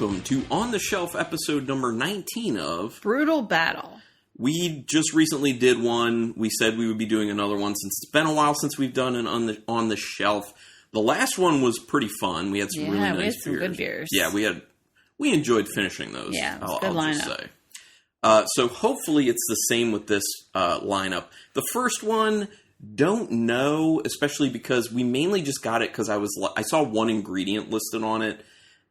welcome to On the Shelf episode number 19 of Brutal Battle. We just recently did one. We said we would be doing another one since it's been a while since we've done an On the Shelf. The last one was pretty fun. We had some really nice beers. We had some good beers. Yeah, we enjoyed finishing those. Yeah, it was a good lineup. Just say. So hopefully it's the same with this lineup. The first one, don't know, especially because we mainly just got it because I saw one ingredient listed on it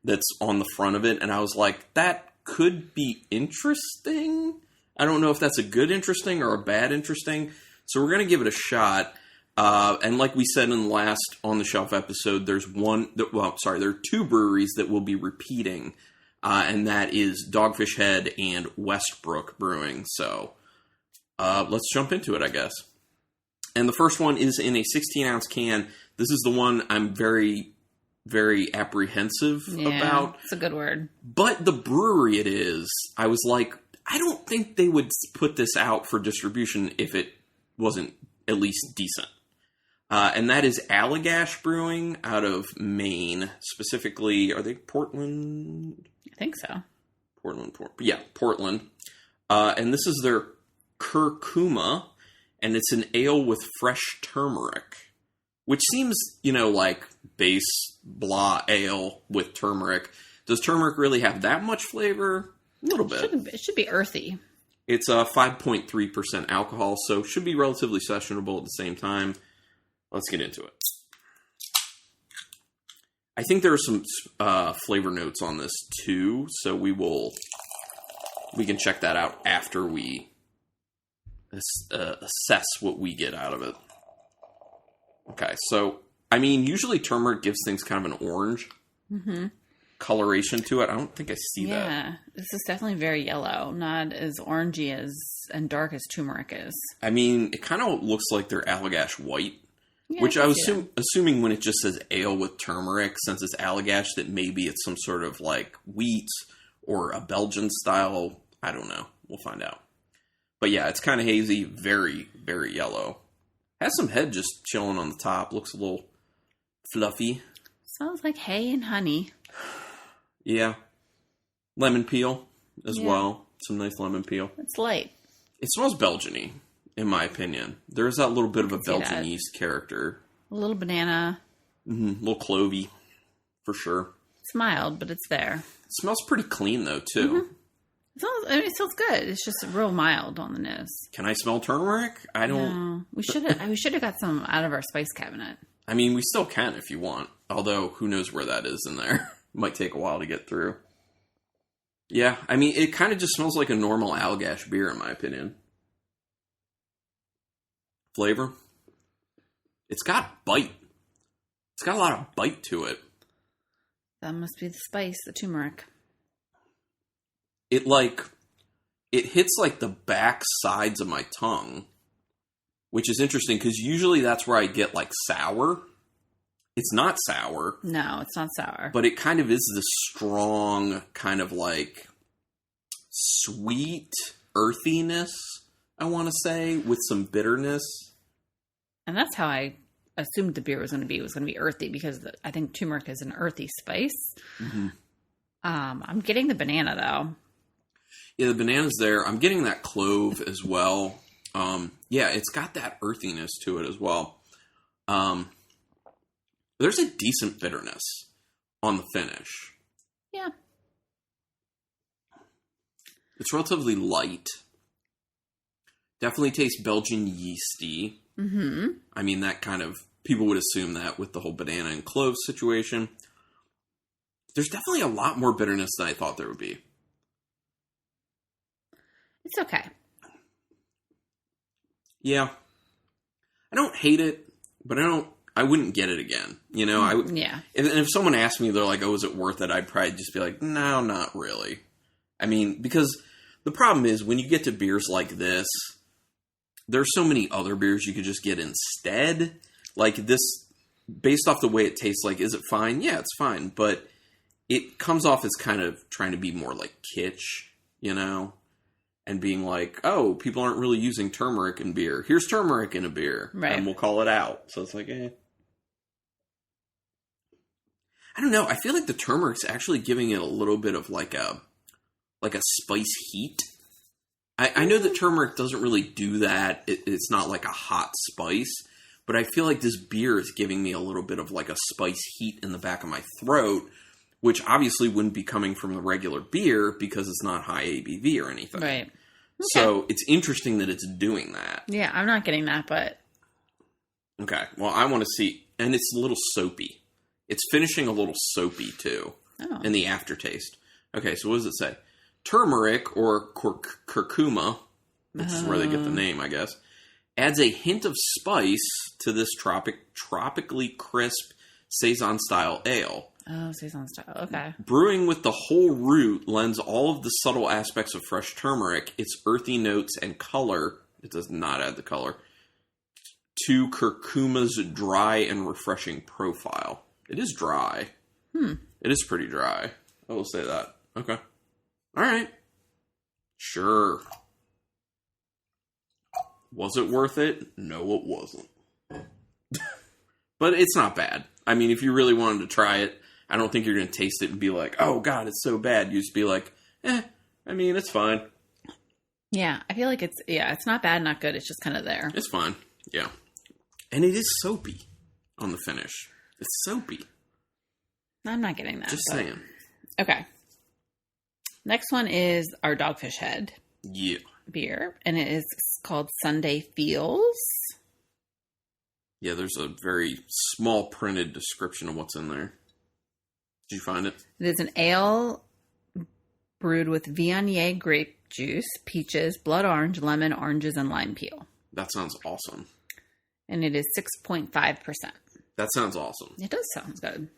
that's on the front of it, and I was like, that could be interesting. I don't know if that's a good interesting or a bad interesting, so we're going to give it a shot. And like we said in the last On the Shelf episode, there are two breweries that will be repeating, and that is Dogfish Head and Westbrook Brewing. So let's jump into it, I guess. And the first one is in a 16-ounce can. This is the one I'm very, very apprehensive about. It's a good word. But the brewery it is, I was like, I don't think they would put this out for distribution if it wasn't at least decent. And that is Allagash Brewing out of Maine. Specifically, are they Portland? I think so. Portland. And this is their curcuma, and it's an ale with fresh turmeric, which seems, like base blah ale with turmeric. Does turmeric really have that much flavor? A little bit. It should be earthy. It's 5.3% alcohol, so should be relatively sessionable at the same time. Let's get into it. I think there are some flavor notes on this too, so we can check that out after we assess what we get out of it. Okay, so usually turmeric gives things kind of an orange coloration to it. I don't think I see that. Yeah, this is definitely very yellow, not as orangey and dark as turmeric is. It kind of looks like they're Allagash white. Yeah, which I was assuming when it just says ale with turmeric, since it's Allagash, that maybe it's some sort of like wheat or a Belgian style. I don't know. We'll find out. But yeah, it's kind of hazy, very, very yellow. Has some head just chilling on the top. Looks a little fluffy. Smells like hay and honey. Yeah. Lemon peel as well. Some nice lemon peel. It's light. It smells Belgian-y. In my opinion, there's that little bit of a Belgianese character. A little banana. A little clovey, for sure. It's mild, but it's there. It smells pretty clean, though, too. It smells good. It's just real mild on the nose. Can I smell turmeric? I don't. No, we should have got some out of our spice cabinet. We still can if you want. Although, who knows where that is in there? Might take a while to get through. Yeah, it kind of just smells like a normal Allagash beer, in my opinion. Flavor. It's got bite. It's got a lot of bite to it. That must be the spice, the turmeric. It hits like the back sides of my tongue, which is interesting because usually that's where I get like sour. It's not sour. No, it's not sour. But it kind of is this strong kind of like sweet earthiness, I want to say, with some bitterness. And that's how I assumed the beer was going to be. It was going to be earthy because I think turmeric is an earthy spice. Mm-hmm. I'm getting the banana, though. Yeah, the banana's there. I'm getting that clove as well. It's got that earthiness to it as well. There's a decent bitterness on the finish. Yeah. It's relatively light. Definitely tastes Belgian yeasty. Mm-hmm. That kind of, people would assume that with the whole banana and clove situation. There's definitely a lot more bitterness than I thought there would be. It's okay. Yeah. I don't hate it, but I wouldn't get it again. Yeah. If someone asked me, they're like, oh, is it worth it? I'd probably just be like, no, not really. Because the problem is when you get to beers like this, there's so many other beers you could just get instead. Like this, based off the way it tastes, like, is it fine? Yeah, it's fine. But it comes off as kind of trying to be more like kitsch, and being like, oh, people aren't really using turmeric in beer. Here's turmeric in a beer. Right. And we'll call it out. So it's like, I don't know. I feel like the turmeric's actually giving it a little bit of like a spice heat. I know that turmeric doesn't really do that. It's not like a hot spice, but I feel like this beer is giving me a little bit of like a spice heat in the back of my throat, which obviously wouldn't be coming from the regular beer because it's not high ABV or anything. Right. Okay. So it's interesting that it's doing that. Yeah, I'm not getting that, but... Okay, well, I want to see... And it's a little soapy. It's finishing a little soapy, too, in the aftertaste. Okay, so what does it say? Turmeric, or curcuma, which is where they get the name, I guess, adds a hint of spice to this tropically crisp Saison-style ale. Oh, Saison style. Okay. Brewing with the whole root lends all of the subtle aspects of fresh turmeric, its earthy notes and color, it does not add the color, to curcuma's dry and refreshing profile. It is dry. It is pretty dry. I will say that. Okay. All right. Sure. Was it worth it? No, it wasn't. But it's not bad. I mean, if you really wanted to try it, I don't think you're going to taste it and be like, oh, God, it's so bad. You just be like, I mean, it's fine. Yeah, I feel like it's not bad, not good. It's just kind of there. It's fine. Yeah. And it is soapy on the finish. It's soapy. I'm not getting that. Just saying. Okay. Next one is our Dogfish Head beer, and it is called Sunday Feels. Yeah, there's a very small printed description of what's in there. Did you find it? It is an ale brewed with Viognier grape juice, peaches, blood orange, lemon, oranges, and lime peel. That sounds awesome. And it is 6.5%. That sounds awesome. It does sound good.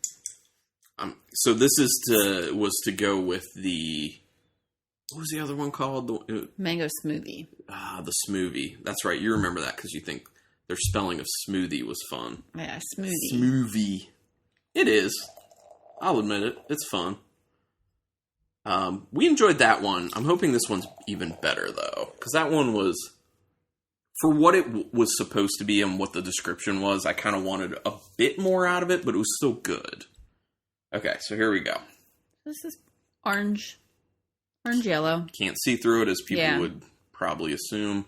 So this was to go with the... What was the other one called? Mango smoothie. The smoothie. That's right. You remember that because you think their spelling of smoothie was fun. Yeah, smoothie. Smoothie. It is. I'll admit it. It's fun. We enjoyed that one. I'm hoping this one's even better, though. Because that one was... For what it was supposed to be and what the description was, I kind of wanted a bit more out of it, but it was still good. Okay, so here we go. This is orange yellow. Can't see through it as people would probably assume.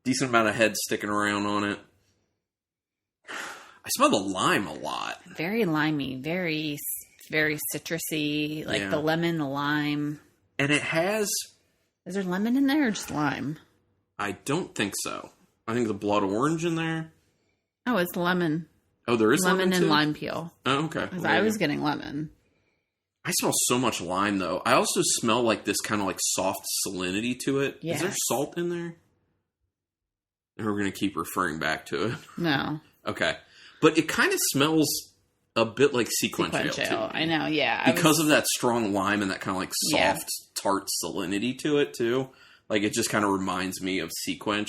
Decent amount of head sticking around on it. I smell the lime a lot. Very limey, very, very citrusy, like the lemon, the lime. And it has... Is there lemon in there or just lime? I don't think so. I think the blood orange in there. Oh, it's lemon. Oh, there is lemon and too? Lime peel. Oh, okay. Because I was getting lemon. I smell so much lime, though. I also smell like this kind of like soft salinity to it. Yes. Is there salt in there? And we're going to keep referring back to it. No. Okay. But it kind of smells a bit like sequence ale, too. I know, yeah. Because of that strong lime and that kind of like soft, tart salinity to it, too. Like, it just kind of reminds me of Sequench.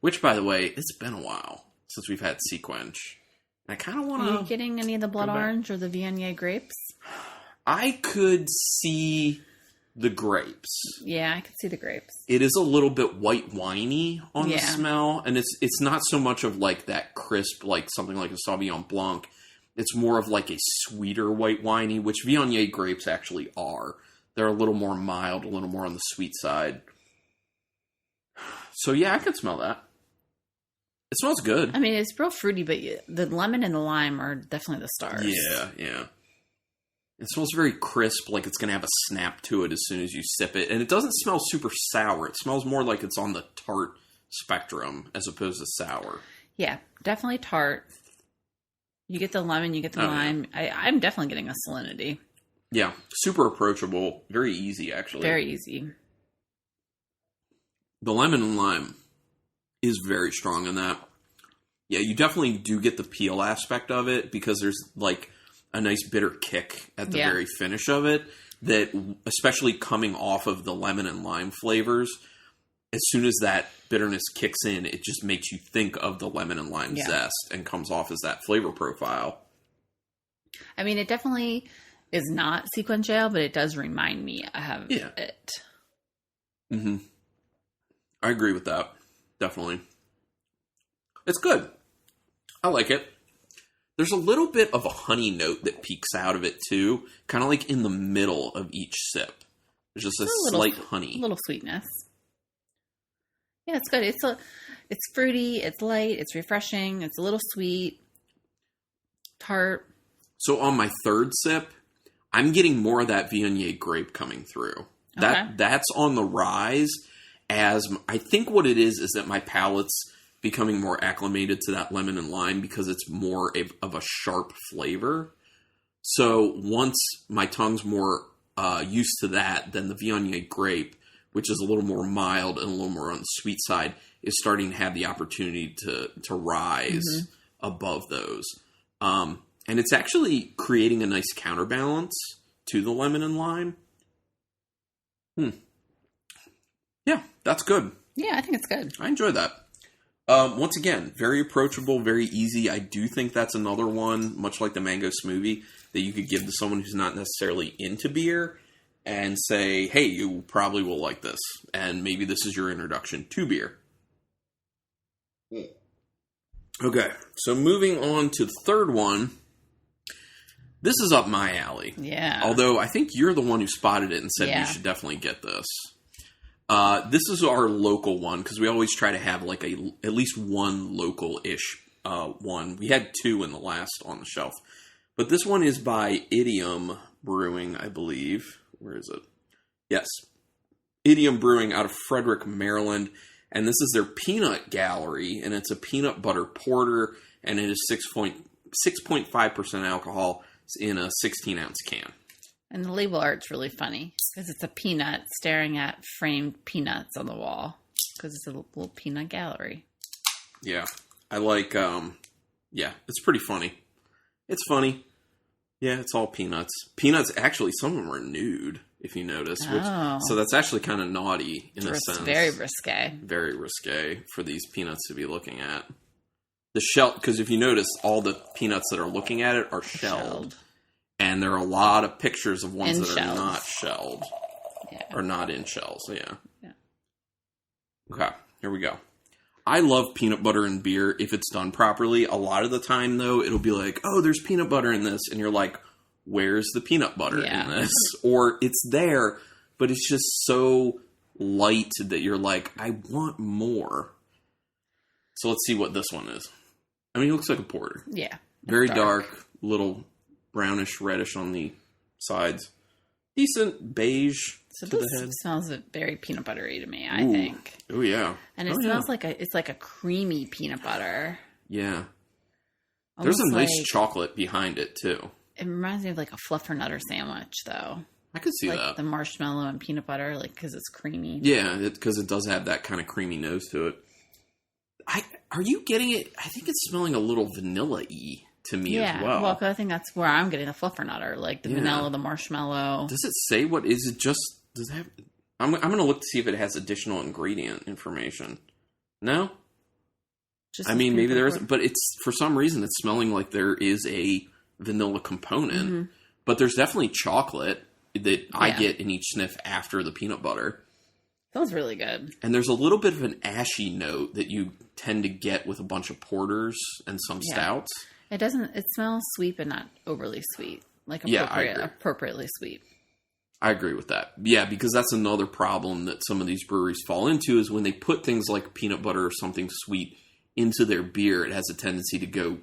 Which, by the way, it's been a while since we've had Sequench. I kind of want to... Are you getting any of the blood orange or the Viognier grapes? I could see the grapes. Yeah, I could see the grapes. It is a little bit white winey on the smell. And it's not so much of like that crisp, like something like a Sauvignon Blanc. It's more of like a sweeter white winey, which Viognier grapes actually are. They're a little more mild, a little more on the sweet side. So yeah, I can smell that. It smells good. I mean, it's real fruity, but the lemon and the lime are definitely the stars. Yeah. It smells very crisp, like it's going to have a snap to it as soon as you sip it. And it doesn't smell super sour. It smells more like it's on the tart spectrum as opposed to sour. Yeah, definitely tart. You get the lemon, you get the lime. Yeah. I'm definitely getting a salinity. Yeah, super approachable. Very easy, actually. Very easy. The lemon and lime is very strong in that. Yeah, you definitely do get the peel aspect of it because there's like a nice bitter kick at the very finish of it that, especially coming off of the lemon and lime flavors, as soon as that bitterness kicks in, it just makes you think of the lemon and lime zest and comes off as that flavor profile. I mean, it definitely is not sequence ale, but it does remind me of it. Mm-hmm. I agree with that. Definitely. It's good. I like it. There's a little bit of a honey note that peeks out of it, too. Kind of like in the middle of each sip. There's just a slight honey. A little sweetness. Yeah, it's good. It's fruity, it's light, it's refreshing, it's a little sweet, tart. So on my third sip, I'm getting more of that Viognier grape coming through. That's on the rise, as I think what it is that my palate's becoming more acclimated to that lemon and lime because it's more of a sharp flavor. So once my tongue's more used to that, then the Viognier grape, which is a little more mild and a little more on the sweet side, is starting to have the opportunity to rise above those. And it's actually creating a nice counterbalance to the lemon and lime. Yeah, that's good. Yeah, I think it's good. I enjoy that. Once again, very approachable, very easy. I do think that's another one, much like the mango smoothie, that you could give to someone who's not necessarily into beer and say, hey, you probably will like this. And maybe this is your introduction to beer. Okay, so moving on to the third one. This is up my alley. Yeah. Although I think you're the one who spotted it and said you should definitely get this. This is our local one because we always try to have like at least one local-ish one. We had two in the last on the shelf. But this one is by Idiom Brewing, I believe. Where is it? Yes. Idiom Brewing out of Frederick, Maryland. And this is their Peanut Gallery. And it's a peanut butter porter. And it is 6.5% alcohol in a 16-ounce can. And the label art's really funny because it's a peanut staring at framed peanuts on the wall because it's a little peanut gallery. Yeah. I like, it's pretty funny. It's funny. Yeah, it's all peanuts. Peanuts, actually, some of them are nude, if you notice. So that's actually kind of naughty in a sense. Very risque. Very risque for these peanuts to be looking at. The shell, because if you notice, all the peanuts that are looking at it are shelled. And there are a lot of pictures of ones that are not shelled. Yeah. Or not in shells, yeah. Okay, here we go. I love peanut butter in beer if it's done properly. A lot of the time, though, it'll be like, oh, there's peanut butter in this. And you're like, where's the peanut butter in this? Or it's there, but it's just so light that you're like, I want more. So let's see what this one is. I mean, it looks like a porter. Yeah. Very dark, little brownish, reddish on the sides. Decent beige to the head. Smells very peanut buttery to me, I think. Oh, yeah. And it smells like it's like a creamy peanut butter. Yeah. Almost there's a nice chocolate behind it, too. It reminds me of like a Fluffernutter sandwich, though. I could see like that. The marshmallow and peanut butter, like, because it's creamy. Yeah, because it does have that kind of creamy nose to it. Are you getting it? I think it's smelling a little vanilla-y to me as well. Well, I think that's where I'm getting the Fluffernutter, like the vanilla, the marshmallow. Does it say what is it? Just does it have? I'm going to look to see if it has additional ingredient information. No. I mean, maybe there isn't, but it's for some reason it's smelling like there is a vanilla component, but there's definitely chocolate that I get in each sniff after the peanut butter. Smells really good. And there's a little bit of an ashy note that you tend to get with a bunch of porters and some stouts. It smells sweet, but not overly sweet. Like appropriately sweet. I agree with that. Yeah, because that's another problem that some of these breweries fall into is when they put things like peanut butter or something sweet into their beer, it has a tendency to go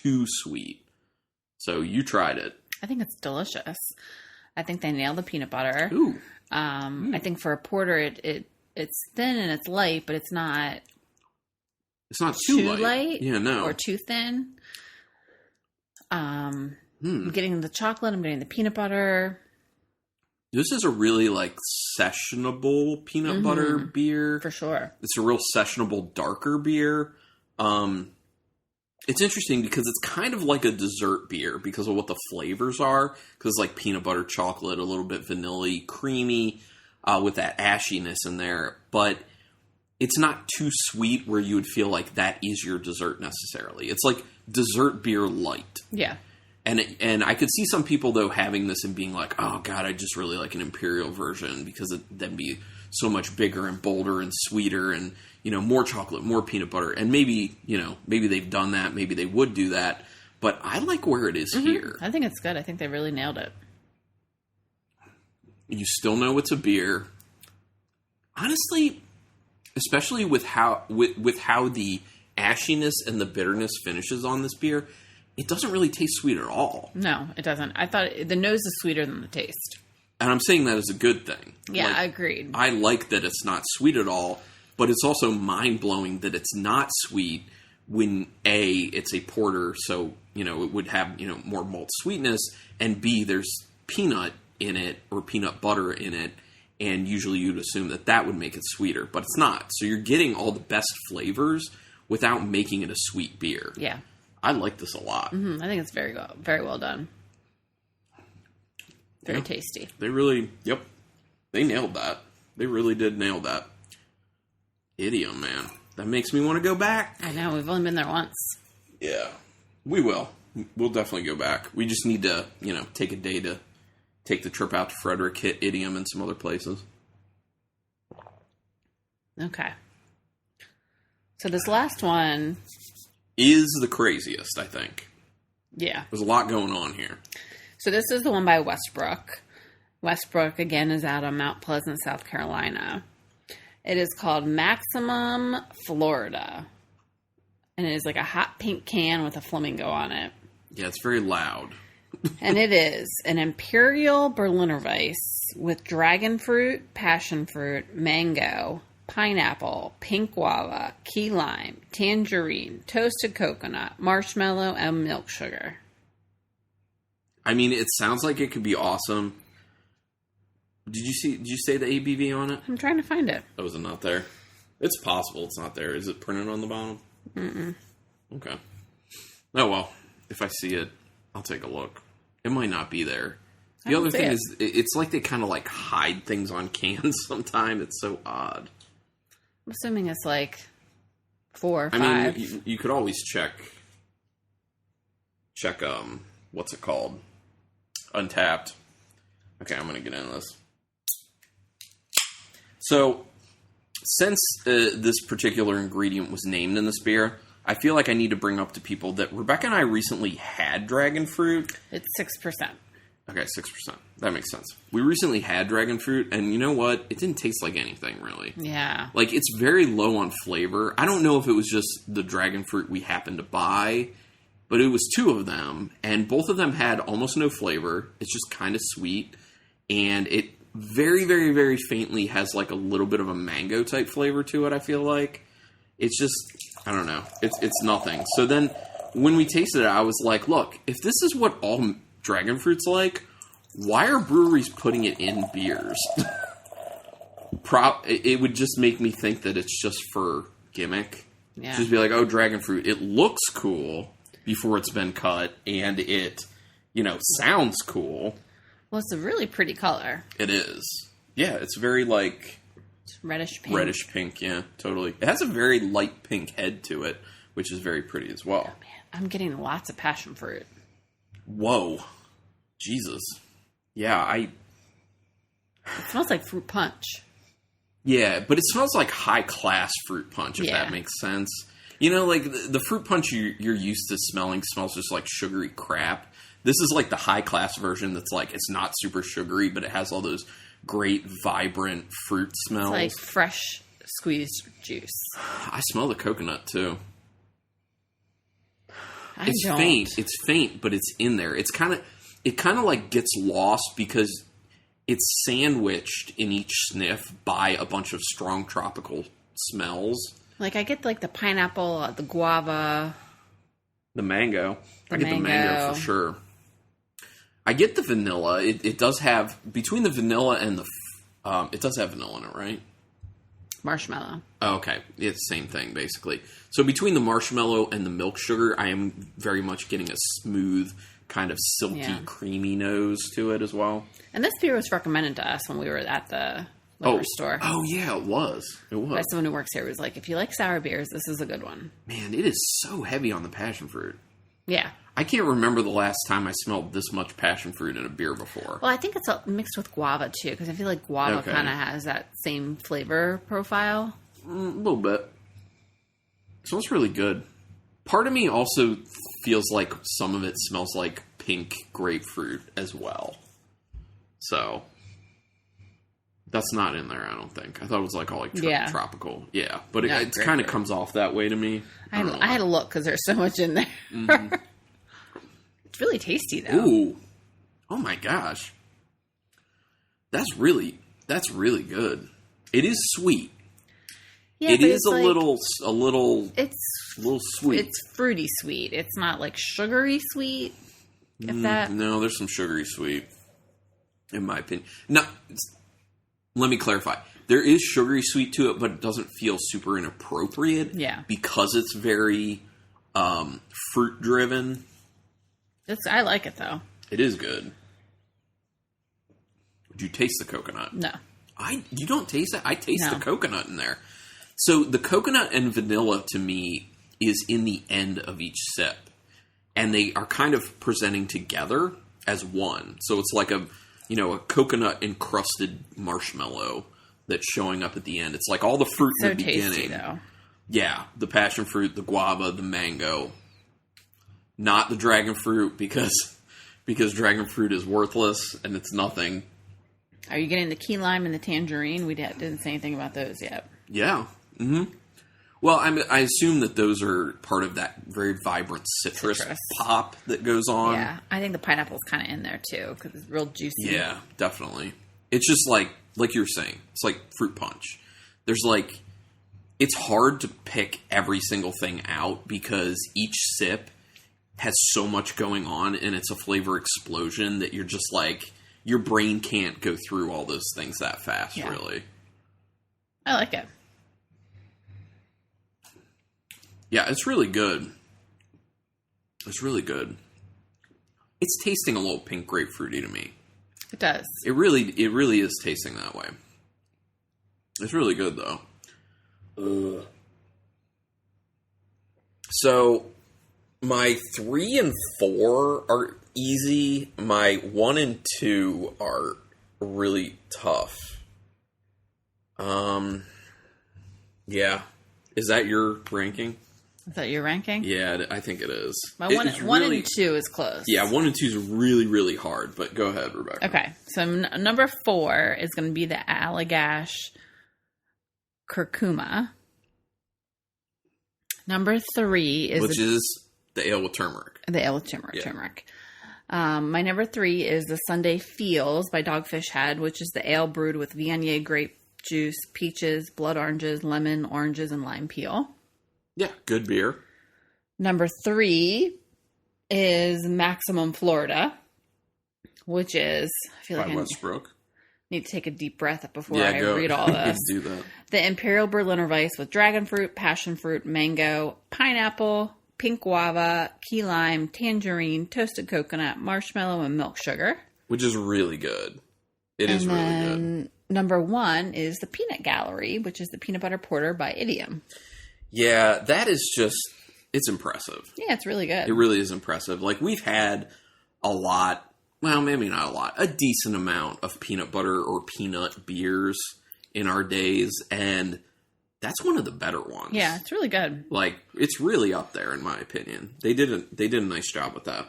too sweet. So you tried it. I think it's delicious. I think they nailed the peanut butter. Ooh. I think for a porter, it's thin and it's light, but it's not. It's not too light. Yeah, no. Or too thin. I'm getting the chocolate. I'm getting the peanut butter. This is a really sessionable peanut butter beer. For sure. It's a real sessionable, darker beer. It's interesting because it's kind of like a dessert beer because of what the flavors are. Because it's like peanut butter, chocolate, a little bit vanilla-y, creamy, with that ashiness in there. But it's not too sweet where you would feel like that is your dessert necessarily. It's like dessert beer light. Yeah. And I could see some people, though, having this and being like, oh, God, I just really like an imperial version because it'd then be so much bigger and bolder and sweeter and, more chocolate, more peanut butter. And maybe they've done that. Maybe they would do that. but I like where it is here. I think it's good. I think they really nailed it. You still know it's a beer. Honestly, especially with how the ashiness and the bitterness finishes on this beer, it doesn't really taste sweet at all. No, it doesn't. I thought the nose is sweeter than the taste. And I'm saying that as a good thing. Yeah, I agreed. I like that it's not sweet at all, but it's also mind-blowing that it's not sweet when, A, it's a porter, so, it would have, more malt sweetness, and B, there's peanut in it, or peanut butter in it, and usually you'd assume that would make it sweeter, but it's not. So you're getting all the best flavors without making it a sweet beer. Yeah. I like this a lot. I think it's very well done. Very tasty. They really, they nailed that. They really did nail that. Idiom, man. That makes me want to go back. I know, we've only been there once. Yeah, we will. We'll definitely go back. We just need to, take a day to take the trip out to Frederick, hit Idiom and some other places. Okay. So this last one is the craziest, I think. Yeah. There's a lot going on here. So this is the one by Westbrook. Westbrook, again, is out of Mount Pleasant, South Carolina. It is called Maximum Florida. And it is like a hot pink can with a flamingo on it. Yeah, it's very loud. And it is an Imperial Berliner Weiss with dragon fruit, passion fruit, mango, pineapple, pink guava, key lime, tangerine, toasted coconut, marshmallow, and milk sugar. I mean, it sounds like it could be awesome. Did you say the ABV on it? I'm trying to find it. Oh, is it not there? It's possible it's not there. Is it printed on the bottom? Mm-mm. Okay. Oh, well. If I see it, I'll take a look. It might not be there. The other thing is, it's like they kind of like hide things on cans sometimes. It's so odd. I'm assuming it's like 4 or 5. I mean, you could always check, what's it called? Untapped. Okay, I'm going to get into this. So, since this particular ingredient was named in this beer, I feel like I need to bring up to people that Rebecca and I recently had dragon fruit. It's 6%. Okay, 6%. That makes sense. We recently had dragon fruit, and you know what? It didn't taste like anything, really. Yeah. Like, it's very low on flavor. I don't know if it was just the dragon fruit we happened to buy, but it was 2 of them, and both of them had almost no flavor. It's just kind of sweet, and it very, very, very faintly has, like, a little bit of a mango-type flavor to it, I feel like. It's just, I don't know. It's nothing. So then, when we tasted it, I was like, look, if this is what all dragon fruit's like, why are breweries putting it in beers? It would just make me think that it's just for gimmick. Yeah. Just be like, oh, dragon fruit, it looks cool before it's been cut, and it, sounds cool. Well, it's a really pretty color. It is. Yeah, it's very, like... It's reddish pink. Reddish pink, yeah, totally. It has a very light pink head to it, which is very pretty as well. Oh, man. I'm getting lots of passion fruit. Whoa. Jesus. Yeah, It smells like fruit punch. Yeah, but it smells like high-class fruit punch, if that makes sense. Like, the fruit punch you're used to smelling smells just like sugary crap. This is like the high-class version that's like, it's not super sugary, but it has all those great, vibrant fruit smells. It's like fresh squeezed juice. I smell the coconut, too. It's don't. faint. It's faint, but it's in there. It kind of like gets lost because it's sandwiched in each sniff by a bunch of strong tropical smells. Like, I get like the pineapple, the guava. The mango. I get the mango for sure. I get the vanilla. It does have, between the vanilla and the, it does have vanilla in it, right? Marshmallow. Oh, okay. It's the same thing, basically. So between the marshmallow and the milk sugar, I am very much getting a smooth, kind of silky, creamy nose to it as well. And this beer was recommended to us when we were at the liquor store. Oh, yeah, it was. It was. By someone who works here. It was like, if you like sour beers, this is a good one. Man, it is so heavy on the passion fruit. Yeah. I can't remember the last time I smelled this much passion fruit in a beer before. Well, I think it's mixed with guava, too, because I feel like guava kind of has that same flavor profile. A little bit. It smells really good. Part of me also feels like some of it smells like pink grapefruit as well. So, that's not in there, I don't think. I thought it was like all like tropical. Yeah, but it kind of comes off that way to me. I had to look because there's so much in there. Mm-hmm. It's really tasty, though. Ooh. Oh my gosh. That's really good. It is sweet. Yeah, it is a like, little it's a little sweet. It's fruity sweet. It's not like sugary sweet. No, there's some sugary sweet, in my opinion. No, let me clarify. There is sugary sweet to it, but it doesn't feel super inappropriate. Yeah, because it's very fruit driven. I like it though. It is good. Do you taste the coconut? No. You don't taste it? I taste the coconut in there. So the coconut and vanilla to me is in the end of each sip. And they are kind of presenting together as one. So it's like a coconut encrusted marshmallow that's showing up at the end. It's like all the fruit in the beginning. So tasty though. Yeah, the passion fruit, the guava, the mango. Not the dragon fruit because dragon fruit is worthless and it's nothing. Are you getting the key lime and the tangerine? We didn't say anything about those yet. Yeah. Mm-hmm. Well, I assume that those are part of that very vibrant citrus pop that goes on. Yeah. I think the pineapple's kind of in there, too, because it's real juicy. Yeah, definitely. It's just like you were saying, it's like fruit punch. There's it's hard to pick every single thing out because each sip has so much going on and it's a flavor explosion that you're just like... Your brain can't go through all those things that fast, really. I like it. Yeah, it's really good. It's really good. It's tasting a little pink grapefruity to me. It does. It really is tasting that way. It's really good, though. So, my 3 and 4 are... easy. My 1 and 2 are really tough. Yeah. Is that your ranking? Is that your ranking? Yeah, I think it is. My one and 2 is close. Yeah, 1 and 2 is really, really hard, but go ahead, Rebecca. Okay, so number 4 is going to be the Allagash Curcuma. Number 3 is... Which is the ale with turmeric. The ale with turmeric. My number 3 is the Sunday Feels by Dogfish Head, which is the ale brewed with Viognier grape juice, peaches, blood oranges, lemon, oranges, and lime peel. Yeah, good beer. Number 3 is Maximum Florida, which is... I feel by Westbrook. Need to take a deep breath before I read all this. Do that. The Imperial Berliner Weiss with dragon fruit, passion fruit, mango, pineapple, pink guava, key lime, tangerine, toasted coconut, marshmallow, and milk sugar. Which is really good. It is really good. Number 1 is the Peanut Gallery, which is the peanut butter porter by Idiom. Yeah, that is just, it's impressive. Yeah, it's really good. It really is impressive. Like, we've had a lot, well, maybe not a lot, a decent amount of peanut butter or peanut beers in our days, and that's one of the better ones. Yeah, it's really good. Like, it's really up there, in my opinion. They did a nice job with that.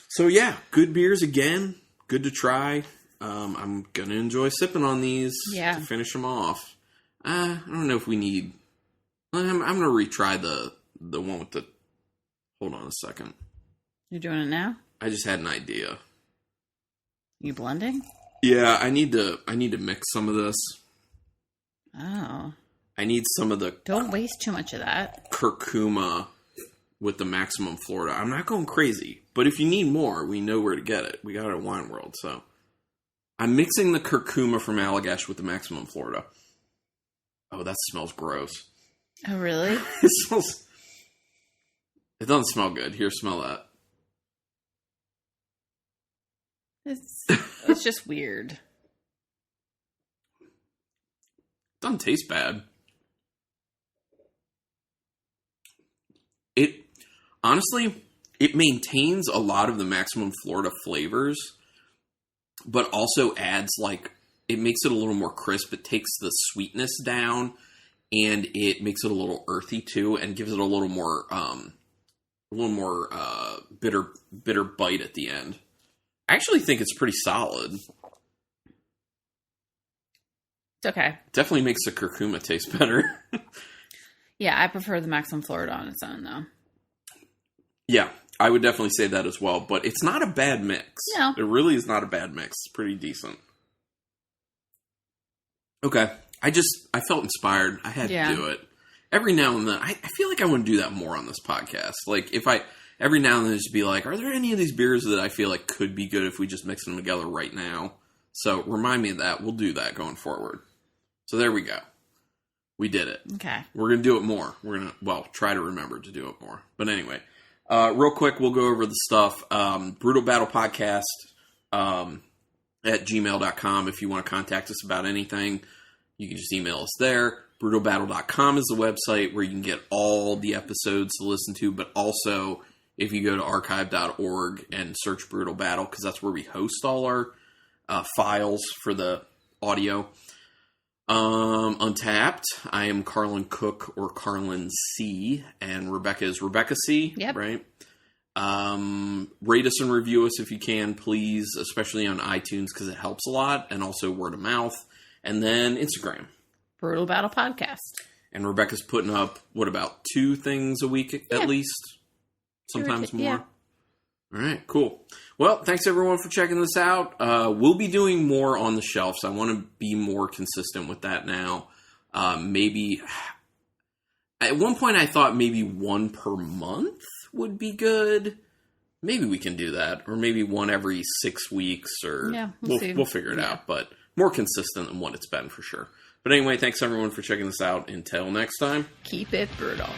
So, yeah, good beers again. Good to try. I'm going to enjoy sipping on these to finish them off. I don't know if we need... I'm going to retry the one with the... Hold on a second. You're doing it now? I just had an idea. You blending? Yeah, I need to mix some of this. Oh. I need some of the... Don't waste too much of that. Curcuma with the Maximum Florida. I'm not going crazy, but if you need more, we know where to get it. We got it at Wine World, so... I'm mixing the curcuma from Allagash with the Maximum Florida. Oh, that smells gross. Oh, really? It doesn't smell good. Here, smell that. It's just weird. It doesn't taste bad. Honestly, it maintains a lot of the Maximum Florida flavors, but also adds, like, it makes it a little more crisp. It takes the sweetness down, and it makes it a little earthy too, and gives it a little more bitter bite at the end. I actually think it's pretty solid. It's okay. Definitely makes the curcuma taste better. Yeah, I prefer the Maximum Florida on its own, though. Yeah, I would definitely say that as well, but it's not a bad mix. No. It really is not a bad mix. It's pretty decent. Okay. I felt inspired. I had to do it. Every now and then, I feel like I want to do that more on this podcast. Like, every now and then just be like, are there any of these beers that I feel like could be good if we just mix them together right now? So, remind me of that. We'll do that going forward. So, there we go. We did it. Okay. We're going to do it more. We're going to, try to remember to do it more. But anyway, real quick, we'll go over the stuff. Brutal Battle Podcast at gmail.com. If you want to contact us about anything, you can just email us there. BrutalBattle.com is the website where you can get all the episodes to listen to, but also if you go to archive.org and search Brutal Battle, because that's where we host all our files for the audio. Untapped, I am Carlin Cook or Carlin C, and Rebecca is Rebecca C, yep. Right? Rate us and review us if you can, please, especially on iTunes, because it helps a lot, and also word of mouth. And then Instagram. Brutal Battle Podcast. And Rebecca's putting up, about 2 things a week at least? Sometimes more? Yeah. All right, cool. Well, thanks everyone for checking this out. We'll be doing more on the shelves. I want to be more consistent with that now. Maybe, at one point I thought maybe 1 per month would be good. Maybe we can do that. Or maybe 1 every 6 weeks. Or yeah, we'll figure it out. But more consistent than what it's been for sure. But anyway, thanks everyone for checking this out. Until next time. Keep it brutal.